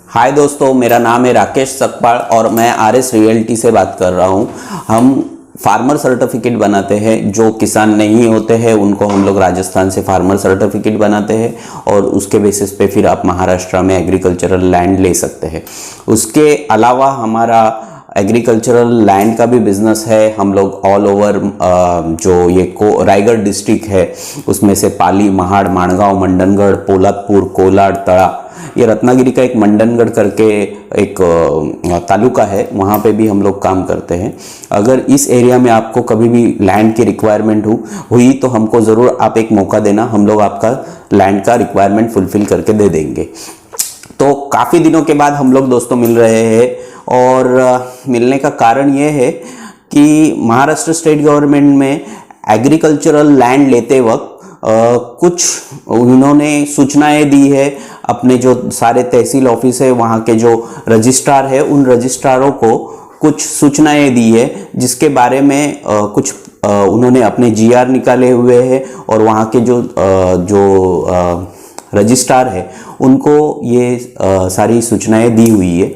हाय दोस्तों, मेरा नाम है राकेश सकपाल और मैं आरएस रियल्टी से बात कर रहा हूँ। हम फार्मर सर्टिफिकेट बनाते हैं। जो किसान नहीं होते हैं उनको हम लोग राजस्थान से फार्मर सर्टिफिकेट बनाते हैं और उसके बेसिस पे फिर आप महाराष्ट्र में एग्रीकल्चरल लैंड ले सकते हैं। उसके अलावा हमारा एग्रीकल्चरल लैंड का भी बिजनेस है। हम लोग ऑल ओवर जो ये रायगढ़ डिस्ट्रिक्ट है उसमें से पाली, महाड़, माणगांव, मंडनगढ़, पोलादपुर, कोलाड, तड़ा, ये रत्नागिरी का एक मंडनगढ़ करके एक तालुका है, वहाँ पे भी हम लोग काम करते हैं। अगर इस एरिया में आपको कभी भी लैंड की रिक्वायरमेंट हुई तो हमको ज़रूर आप एक मौका देना, हम लोग आपका लैंड का रिक्वायरमेंट फुलफिल करके दे देंगे। तो काफ़ी दिनों के बाद हम लोग दोस्तों मिल रहे हैं और मिलने का कारण ये है कि महाराष्ट्र स्टेट गवर्नमेंट में एग्रीकल्चरल लैंड लेते वक्त कुछ उन्होंने सूचनाएं दी है। अपने जो सारे तहसील ऑफिस है वहाँ के जो रजिस्ट्रार है उन रजिस्ट्रारों को कुछ सूचनाएं दी है जिसके बारे में कुछ उन्होंने अपने जीआर निकाले हुए हैं और वहाँ के जो रजिस्ट्रार है उनको ये सारी सूचनाएं दी हुई है।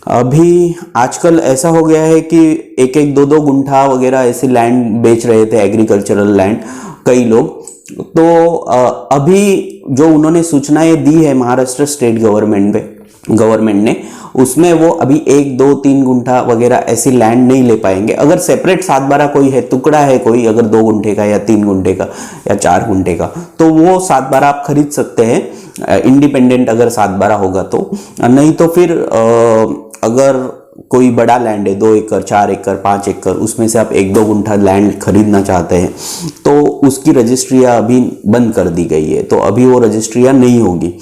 अभी आजकल ऐसा हो गया है कि एक एक दो दो गुंठा वगैरह ऐसे लैंड बेच रहे थे, एग्रीकल्चरल लैंड, कई लोग। तो अभी जो उन्होंने सूचनाएं दी है महाराष्ट्र स्टेट गवर्नमेंट ने, उसमें वो अभी 1, 2, 3 गुंठा वगैरह ऐसी लैंड नहीं ले पाएंगे। अगर सेपरेट 7/12 कोई है, टुकड़ा है कोई, अगर 2 गुंठे का या 3 गुंठे का या 4 गुंठे का, तो वो 7/12 आप खरीद सकते हैं, इंडिपेंडेंट अगर 7/12 होगा तो। नहीं तो फिर अगर कोई बड़ा लैंड है, 2 एकड़, 4 एकड़, 5 एकड़, उसमें से आप 1-2 गुंठा लैंड खरीदना चाहते हैं तो उसकी रजिस्ट्रियाँ अभी बंद कर दी गई है, तो अभी वो रजिस्ट्रियाँ नहीं होगी।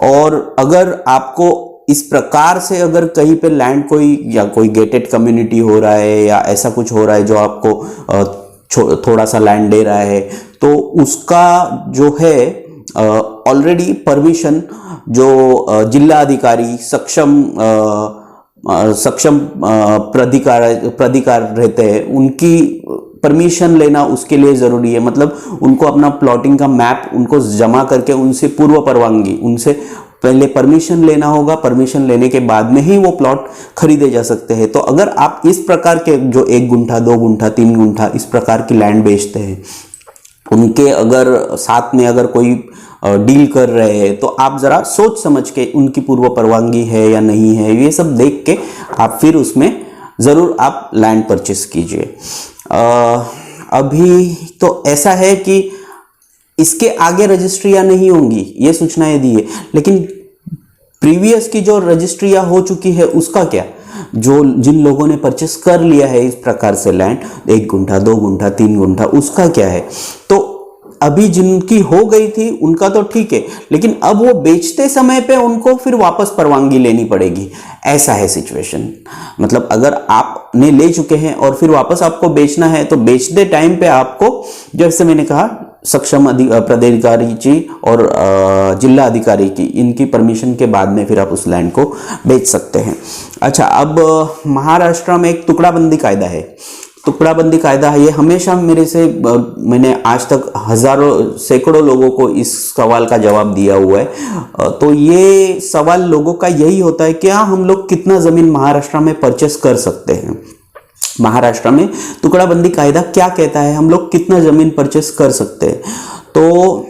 और अगर आपको इस प्रकार से अगर कहीं पे लैंड कोई गेटेड कम्युनिटी हो रहा है या ऐसा कुछ हो रहा है जो आपको थोड़ा सा लैंड दे रहा है, तो उसका जो है ऑलरेडी परमिशन जो जिला अधिकारी सक्षम प्राधिकार रहते हैं उनकी परमिशन लेना उसके लिए ज़रूरी है। मतलब उनको अपना प्लॉटिंग का मैप उनको जमा करके उनसे पूर्व परवानगी, उनसे पहले परमिशन लेना होगा। परमिशन लेने के बाद में ही वो प्लॉट खरीदे जा सकते हैं। तो अगर आप इस प्रकार के जो 1 गुंठा, 2 गुंठा, 3 गुंठा इस प्रकार की लैंड बेचते हैं, उनके अगर साथ में अगर कोई डील कर रहे हैं तो आप ज़रा सोच समझ के उनकी पूर्व परवानगी है या नहीं है, ये सब देख के आप फिर उसमें ज़रूर आप लैंड परचेस कीजिए। अभी तो ऐसा है कि इसके आगे रजिस्ट्रियाँ नहीं होंगी, ये सूचनाएं दी है, लेकिन प्रीवियस की जो रजिस्ट्रियाँ हो चुकी है उसका क्या? जिन लोगों ने परचेस कर लिया है इस प्रकार से लैंड, 1 गुंठा, 2 गुंठा, 3 गुंठा, उसका क्या है? तो अभी जिनकी हो गई थी उनका तो ठीक है, लेकिन अब वो बेचते समय पे उनको फिर वापस परवानगी लेनी पड़ेगी, ऐसा है सिचुएशन। मतलब अगर आपने ले चुके हैं और फिर वापस आपको बेचना है तो बेचते टाइम पे आपको, जैसे मैंने कहा, सक्षम प्राधिकारी जी और जिला अधिकारी की, इनकी परमिशन के बाद में फिर आप उस लैंड को बेच सकते हैं। अच्छा, अब महाराष्ट्र में एक टुकड़ाबंदी कायदा है। टुकड़ाबंदी कायदा है, ये हमेशा मैंने आज तक सैकड़ों लोगों को इस सवाल का जवाब दिया हुआ है। तो ये सवाल लोगों का यही होता है कि हम लोग कितना ज़मीन महाराष्ट्र में परचेस कर सकते हैं। महाराष्ट्र में टुकड़ाबंदी कायदा क्या कहता है, हम लोग कितना ज़मीन परचेस कर सकते हैं? तो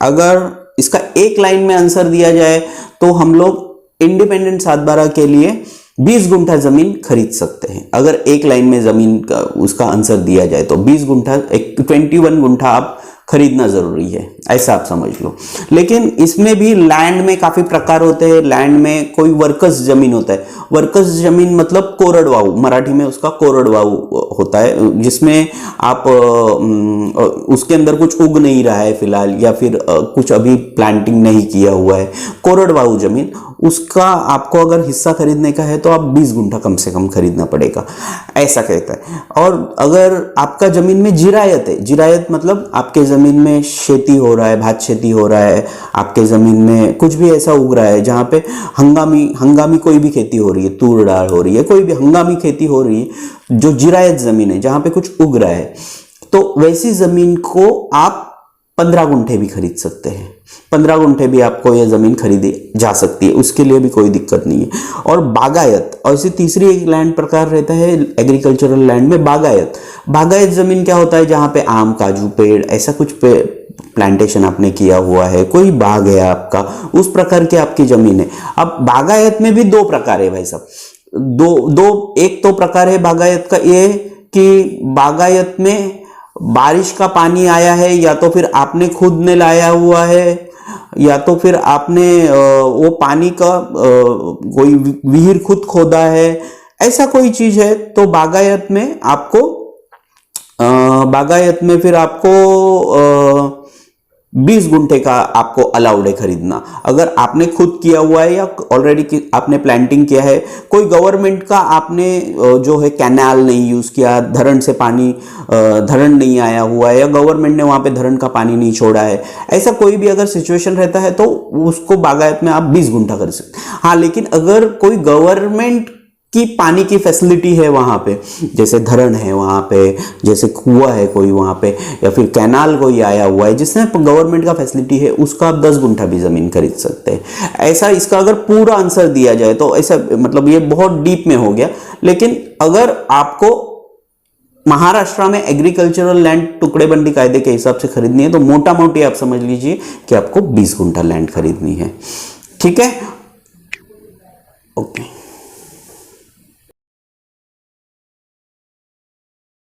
अगर इसका एक लाइन में आंसर दिया जाए तो हम लोग इंडिपेंडेंट 7/12 के लिए 20 गुंठा जमीन खरीद सकते हैं। अगर एक लाइन में जमीन का उसका आंसर दिया जाए तो 20 गुंठा, 21 गुंठा आप खरीदना जरूरी है, ऐसा आप समझ लो। लेकिन इसमें भी लैंड में काफी प्रकार होते हैं। लैंड में कोई वर्कस जमीन होता है। वर्कस जमीन मतलब कोरडवाहू, मराठी में उसका कोरडवाहू होता है, जिसमें आप उसके अंदर कुछ उग नहीं रहा है फिलहाल, या फिर कुछ अभी प्लांटिंग नहीं किया हुआ है, कोरडवाहू जमीन, उसका आपको अगर हिस्सा खरीदने का है तो आप 20 गुंठा कम से कम खरीदना पड़ेगा, ऐसा कहता है। और अगर आपका जमीन में जिरायत है, जिरायत मतलब आपके जमीन में खेती हो रहा है, भात खेती हो रहा है, आपके जमीन में कुछ भी ऐसा उग रहा है जहाँ पे हंगामी कोई भी खेती हो रही है, तूर दाल हो रही है, कोई भी हंगामी खेती हो रही है, जो जिरायत जमीन है जहाँ पे कुछ उग रहा है, तो वैसी जमीन को आप 15 गुंठे भी खरीद सकते हैं। 15 गुंठे भी आपको ये ज़मीन खरीदी जा सकती है, उसके लिए भी कोई दिक्कत नहीं है। और बागायत, और इसी तीसरी एक लैंड प्रकार रहता है एग्रीकल्चरल लैंड में बागायत। बागायत ज़मीन क्या होता है, जहाँ पे आम, काजू पेड़, ऐसा कुछ प्लांटेशन आपने किया हुआ है, कोई बाग है आपका, उस प्रकार की आपकी ज़मीन है। अब बागायत में भी दो प्रकार है भाई साहब, एक तो प्रकार है बागायत का ये कि बागायत में बारिश का पानी आया है, या तो फिर आपने खुद ने लाया हुआ है, या तो फिर आपने वो पानी का कोई विहीर खुद खोदा है, ऐसा कोई चीज है। तो बागायत में आपको बागायत में फिर आपको 20 गुंठे का आपको अलाउड है खरीदना, अगर आपने खुद किया हुआ है या ऑलरेडी आपने प्लांटिंग किया है। कोई गवर्नमेंट का आपने जो है कैनाल नहीं यूज किया, धरण से पानी धरण नहीं आया हुआ है, या गवर्नमेंट ने वहां पे धरण का पानी नहीं छोड़ा है, ऐसा कोई भी अगर सिचुएशन रहता है तो उसको बागायत में आप 20 गुंठा कर सकते हैं। हाँ, लेकिन अगर कोई गवर्नमेंट की पानी की फैसिलिटी है वहां पे, जैसे धरण है वहां पे, जैसे कुआं है कोई वहां पे, या फिर कैनाल कोई आया हुआ है जिसमें गवर्नमेंट का फैसिलिटी है, उसका आप 10 गुंठा भी जमीन खरीद सकते हैं। ऐसा इसका अगर पूरा आंसर दिया जाए तो ऐसा मतलब ये बहुत डीप में हो गया, लेकिन अगर आपको महाराष्ट्र में एग्रीकल्चरल लैंड टुकड़े बंदी कायदे के हिसाब से खरीदनी है तो मोटा मोटी आप समझ लीजिए कि आपको 20 गुंठा लैंड खरीदनी है। ठीक है, ओके।